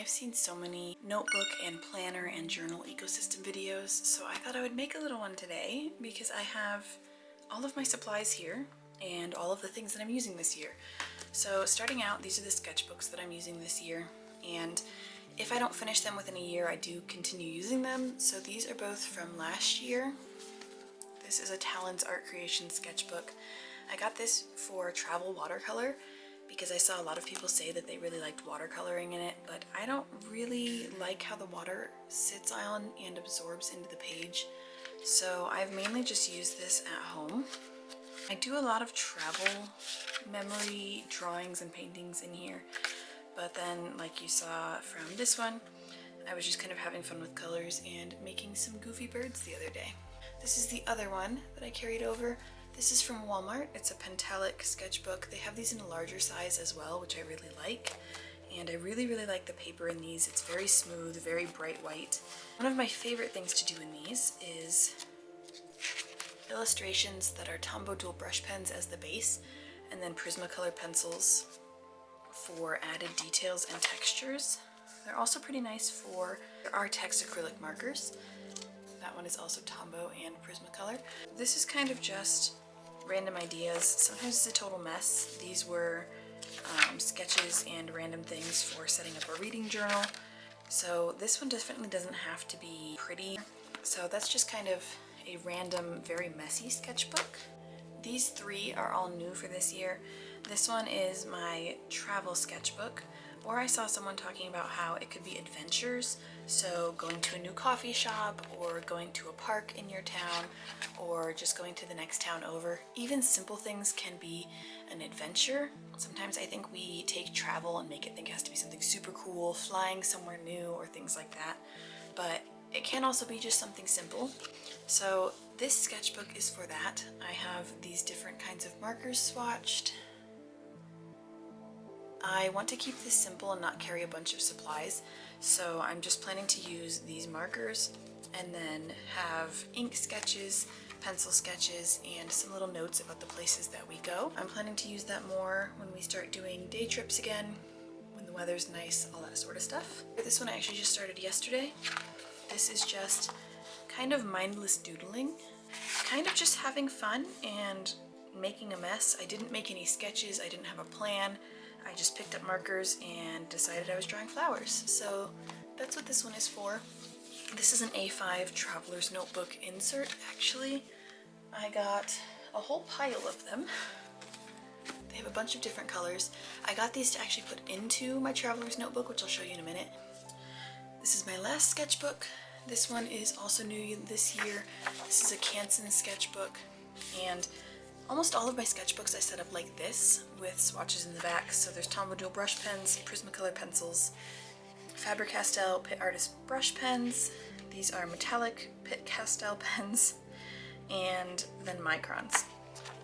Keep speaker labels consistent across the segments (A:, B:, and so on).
A: I've seen so many notebook and planner and journal ecosystem videos, so I thought I would make a little one today because I have all of my supplies here and all of the things that I'm using this year. So starting out, these are the sketchbooks that I'm using this year, and if I don't finish them within a year, I do continue using them. So these are both from last year. This is a Talon's Art Creation sketchbook. I got this for travel watercolor because I saw a lot of people say that they really liked watercoloring in it, but I don't really like how the water sits on and absorbs into the page. So I've mainly just used this at home. I do a lot of travel memory drawings and paintings in here, but then like you saw from this one, I was just kind of having fun with colors and making some goofy birds the other day. This is the other one that I carried over. This is from Walmart. It's a Pentalic sketchbook. They have these in a larger size as well, which I really like. And I really like the paper in these. It's very smooth, very bright white. One of my favorite things to do in these is illustrations that are Tombow dual brush pens as the base, and then Prismacolor pencils for added details and textures. They're also pretty nice for Artex acrylic markers. That one is also Tombow and Prismacolor. This is kind of just random ideas. Sometimes it's a total mess. These were sketches and random things for setting up a reading journal. So this one definitely doesn't have to be pretty. So that's just kind of a random, very messy sketchbook. These three are all new for this year. This one is my travel sketchbook, or I saw someone talking about how it could be adventures. So going to a new coffee shop, or going to a park in your town, or just going to the next town over. Even simple things can be an adventure. Sometimes I think we take travel and make it think it has to be something super cool, flying somewhere new or things like that. But it can also be just something simple. So this sketchbook is for that. I have these different kinds of markers swatched. I want to keep this simple and not carry a bunch of supplies, so I'm just planning to use these markers and then have ink sketches, pencil sketches, and some little notes about the places that we go. I'm planning to use that more when we start doing day trips again, when the weather's nice, all that sort of stuff. This one I actually just started yesterday. This is just kind of mindless doodling, kind of just having fun and making a mess. I didn't make any sketches, I didn't have a plan. I just picked up markers and decided I was drawing flowers. So that's what this one is for. This is an A5 Traveler's Notebook insert, actually. I got a whole pile of them. They have a bunch of different colors. I got these to actually put into my Traveler's Notebook, which I'll show you in a minute. This is my last sketchbook. This one is also new this year. This is a Canson sketchbook, and almost all of my sketchbooks I set up like this with swatches in the back. So there's Tombow dual brush pens, Prismacolor pencils, Faber-Castell Pitt Artist brush pens. These are metallic Pitt Castell pens, and then microns.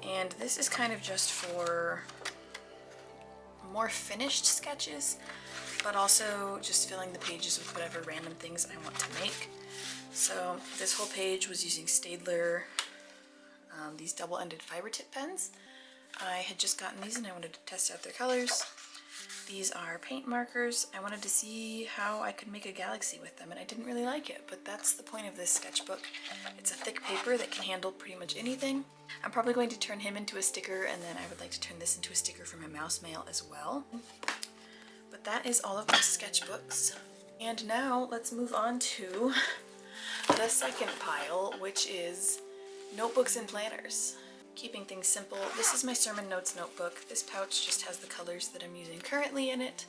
A: And this is kind of just for more finished sketches, but also just filling the pages with whatever random things I want to make. So this whole page was using Staedtler, these double-ended fiber tip pens. I had just gotten these and I wanted to test out their colors. These are paint markers. I wanted to see how I could make a galaxy with them, and I didn't really like it, but that's the point of this sketchbook. It's a thick paper that can handle pretty much anything. I'm probably going to turn him into a sticker, and then I would like to turn this into a sticker for my mouse mail as well. But that is all of my sketchbooks. And now let's move on to the second pile, which is notebooks and planners. Keeping things simple. This is my sermon notes notebook. This pouch just has the colors that I'm using currently in it,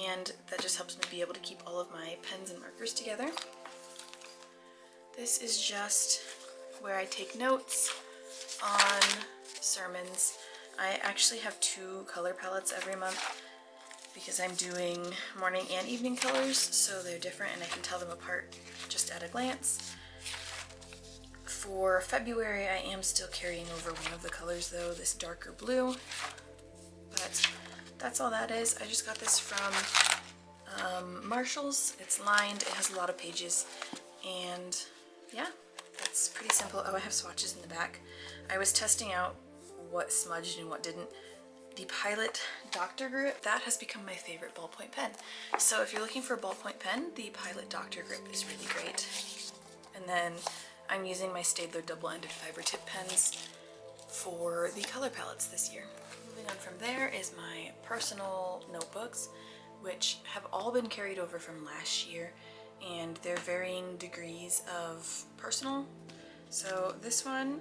A: and that just helps me be able to keep all of my pens and markers together. This is just where I take notes on sermons. I actually have 2 color palettes every month because I'm doing morning and evening colors, so they're different and I can tell them apart just at a glance. For February, I am still carrying over one of the colors though, this darker blue, but that's all that is. I just got this from Marshall's. It's lined, it has a lot of pages, and yeah, that's pretty simple. Oh, I have swatches in the back. I was testing out what smudged and what didn't, the Pilot Dr. Grip. That has become my favorite ballpoint pen. So if you're looking for a ballpoint pen, the Pilot Dr. Grip is really great. And then I'm using my Staedtler double-ended fiber tip pens for the color palettes this year. Moving on from there is my personal notebooks, which have all been carried over from last year, and they're varying degrees of personal. So this one,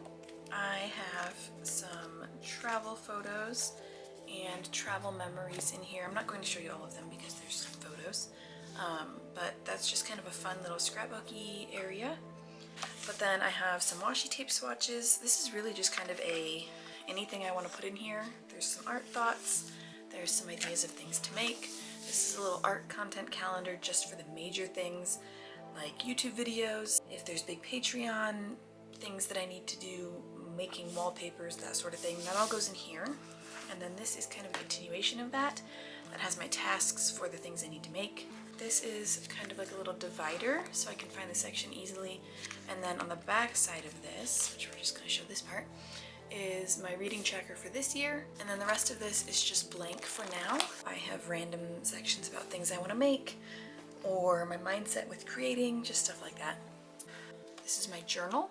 A: I have some travel photos and travel memories in here. I'm not going to show you all of them because there's photos, but that's just kind of a fun little scrapbooky area. But then I have some washi tape swatches. This is really just kind of anything I want to put in here. There's some art thoughts. There's some ideas of things to make. This is a little art content calendar just for the major things like YouTube videos. If there's big Patreon things that I need to do, making wallpapers, that sort of thing, that all goes in here. And then this is kind of a continuation of that. That has my tasks for the things I need to make. This is kind of like a little divider so I can find the section easily. And then on the back side of this, which we're just going to show this part, is my reading tracker for this year. And then the rest of this is just blank for now. I have random sections about things I want to make or my mindset with creating, just stuff like that. This is my journal.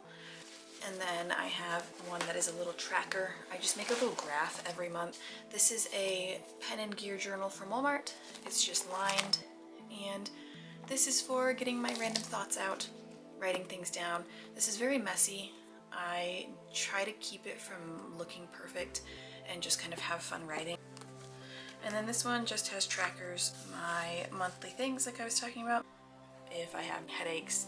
A: And then I have one that is a little tracker. I just make a little graph every month. This is a pen and gear journal from Walmart. It's just lined. And this is for getting my random thoughts out, writing things down. This is very messy. I try to keep it from looking perfect and just kind of have fun writing. And then this one just has trackers, my monthly things like I was talking about. If I have headaches,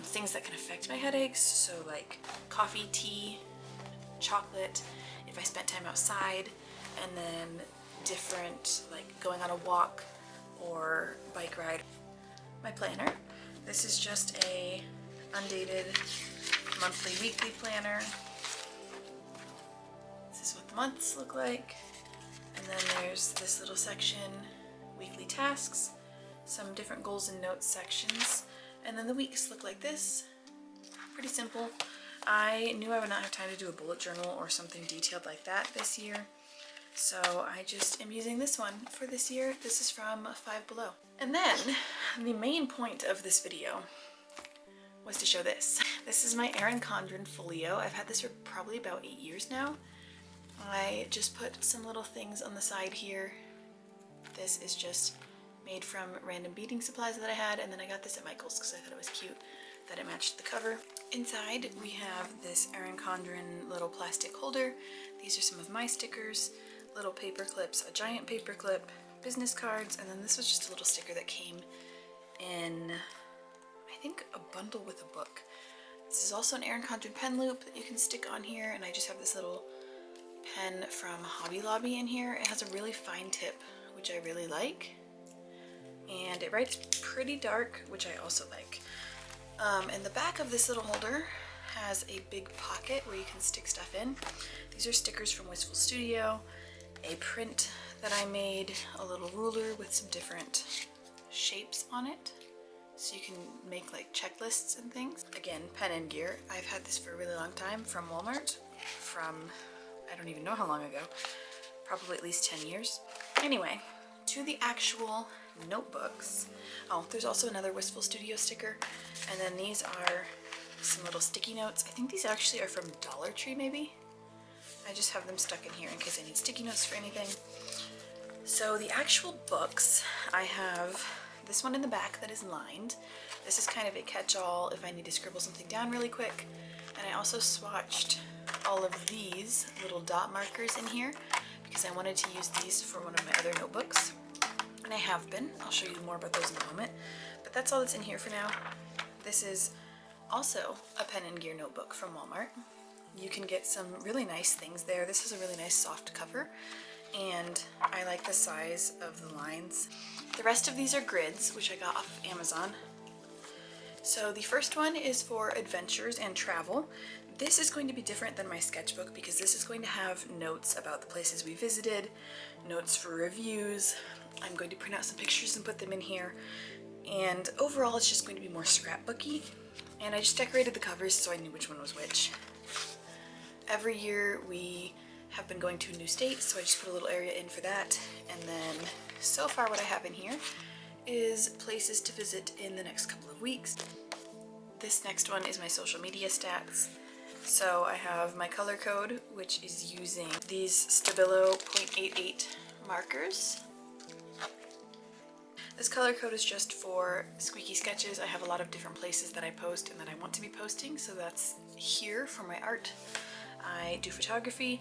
A: things that can affect my headaches, so like coffee, tea, chocolate, if I spent time outside, and then different, like going on a walk or bike ride. My planner. This is just a undated monthly, weekly planner. This is what the months look like. And then there's this little section, weekly tasks, some different goals and notes sections. And then the weeks look like this. Pretty simple. I knew I would not have time to do a bullet journal or something detailed like that this year. So I just am using this one for this year. This is from Five Below. And then the main point of this video was to show this. This is my Erin Condren folio. I've had this for probably about 8 years now. I just put some little things on the side here. This is just made from random beading supplies that I had, and then I got this at Michael's because I thought it was cute that it matched the cover. Inside we have this Erin Condren little plastic holder. These are some of my stickers, little paper clips, a giant paper clip, business cards, and then this was just a little sticker that came in, I think, a bundle with a book. This is also an Erin Condren pen loop that you can stick on here, and I just have this little pen from Hobby Lobby in here. It has a really fine tip, which I really like. And it writes pretty dark, which I also like. And the back of this little holder has a big pocket where you can stick stuff in. These are stickers from Wistful Studio, a print that I made, a little ruler with some different shapes on it, so you can make like checklists and things. Again, pen and gear. I've had this for a really long time from Walmart, from I don't even know how long ago, probably at least 10 years. Anyway, to the actual notebooks. Oh, there's also another Wistful Studio sticker, and then these are some little sticky notes. I think these actually are from Dollar Tree, maybe? I just have them stuck in here in case I need sticky notes for anything. So the actual books, I have this one in the back that is lined. This is kind of a catch-all if I need to scribble something down really quick. And I also swatched all of these little dot markers in here because I wanted to use these for one of my other notebooks. And I have been. I'll show you more about those in a moment. But that's all that's in here for now. This is also a pen and gear notebook from Walmart. You can get some really nice things there. This is a really nice soft cover, and I like the size of the lines. The rest of these are grids, which I got off of Amazon. So the first one is for adventures and travel. This is going to be different than my sketchbook because this is going to have notes about the places we visited, notes for reviews. I'm going to print out some pictures and put them in here. And overall, it's just going to be more scrapbooky. And I just decorated the covers so I knew which one was which. Every year we have been going to a new state, so I just put a little area in for that. And then so far what I have in here is places to visit in the next couple of weeks. This next one is my social media stats. So I have my color code, which is using these Stabilo 0.88 markers. This color code is just for squeaky sketches. I have a lot of different places that I post and that I want to be posting, so that's here for my art. I do photography,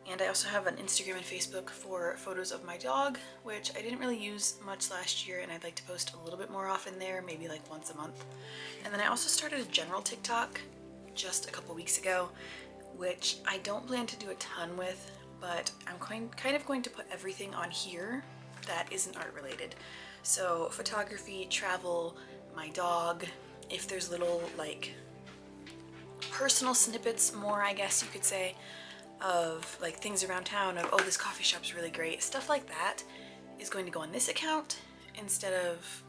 A: and I also have an Instagram and Facebook for photos of my dog, which I didn't really use much last year, and I'd like to post a little bit more often there, maybe like once a month. And then I also started a general TikTok just a couple weeks ago, which I don't plan to do a ton with, but I'm kind of going to put everything on here that isn't art related. So photography, travel, my dog, if there's little like personal snippets more, I guess you could say, of like things around town, of oh, this coffee shop's really great, stuff like that is going to go on this account instead of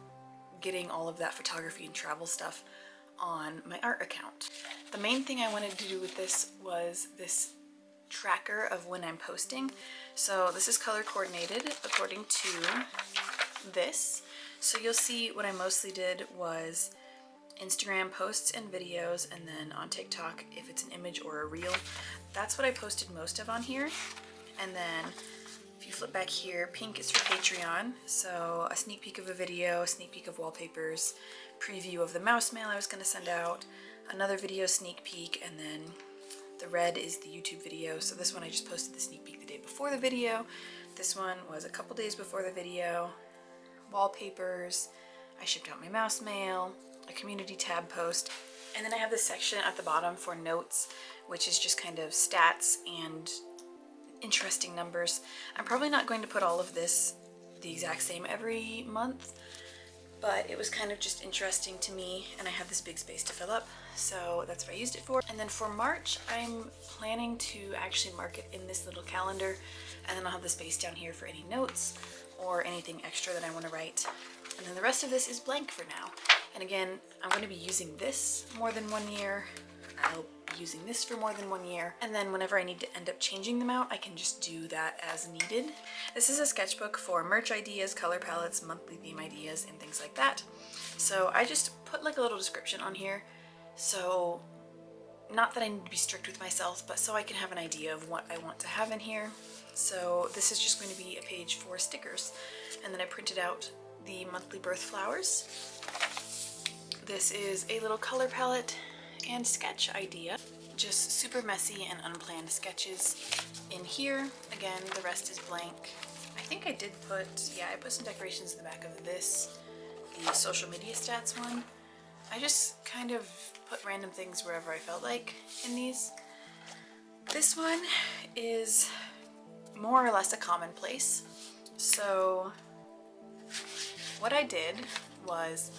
A: getting all of that photography and travel stuff on my art account. The main thing I wanted to do with this was this tracker of when I'm posting. So this is color coordinated according to this. So you'll see what I mostly did was Instagram posts and videos, and then on TikTok if it's an image or a reel. That's what I posted most of on here. And then if you flip back here, pink is for Patreon. So a sneak peek of a video, a sneak peek of wallpapers, preview of the mouse mail I was going to send out, another video sneak peek, and then the red is the YouTube video. So this one I just posted the sneak peek the day before the video. This one was a couple days before the video. Wallpapers, I shipped out my mouse mail, a community tab post, and then I have this section at the bottom for notes, which is just kind of stats and interesting numbers. I'm probably not going to put all of this the exact same every month, but it was kind of just interesting to me, and I have this big space to fill up, so that's what I used it for. And then for March, I'm planning to actually mark it in this little calendar, and then I'll have the space down here for any notes or anything extra that I want to write. And then the rest of this is blank for now. And again, I'm going to be using this more than 1 year. I'll be using this for more than 1 year. And then whenever I need to end up changing them out, I can just do that as needed. This is a sketchbook for merch ideas, color palettes, monthly theme ideas, and things like that. So I just put like a little description on here. So not that I need to be strict with myself, but so I can have an idea of what I want to have in here. So this is just going to be a page for stickers. And then I printed out the monthly birth flowers. This is a little color palette and sketch idea. Just super messy and unplanned sketches in here. Again, the rest is blank. I think I did put, yeah, I put some decorations in the back of this, the social media stats one. I just kind of put random things wherever I felt like in these. This one is more or less a commonplace. So what I did was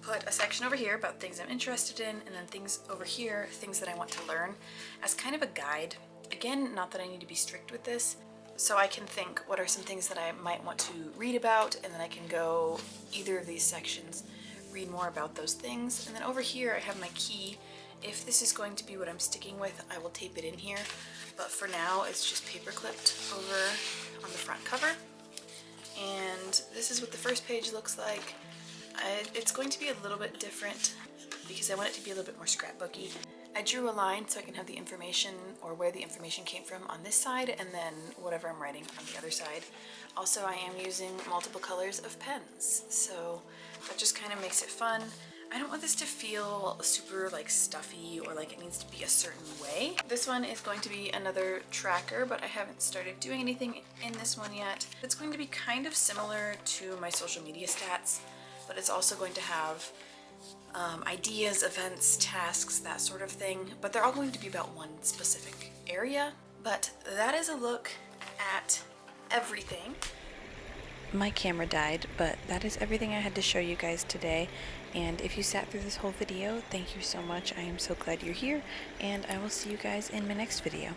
A: put a section over here about things I'm interested in, and then things over here, things that I want to learn, as kind of a guide. Again, not that I need to be strict with this, so I can think what are some things that I might want to read about, and then I can go either of these sections, read more about those things. And then over here I have my key. If this is going to be what I'm sticking with, I will tape it in here, but for now it's just paper clipped over on the front cover. And this is what the first page looks like. It's going to be a little bit different because I want it to be a little bit more scrapbooky. I drew a line so I can have the information or where the information came from on this side, and then whatever I'm writing on the other side. Also, I am using multiple colors of pens, so that just kind of makes it fun. I don't want this to feel super like stuffy or like it needs to be a certain way. This one is going to be another tracker, but I haven't started doing anything in this one yet. It's going to be kind of similar to my social media stats, but it's also going to have ideas, events, tasks, that sort of thing, but they're all going to be about one specific area. But that is a look at everything. My camera died, but that is everything I had to show you guys today. And if you sat through this whole video, thank you so much. I am so glad you're here, and I will see you guys in my next video.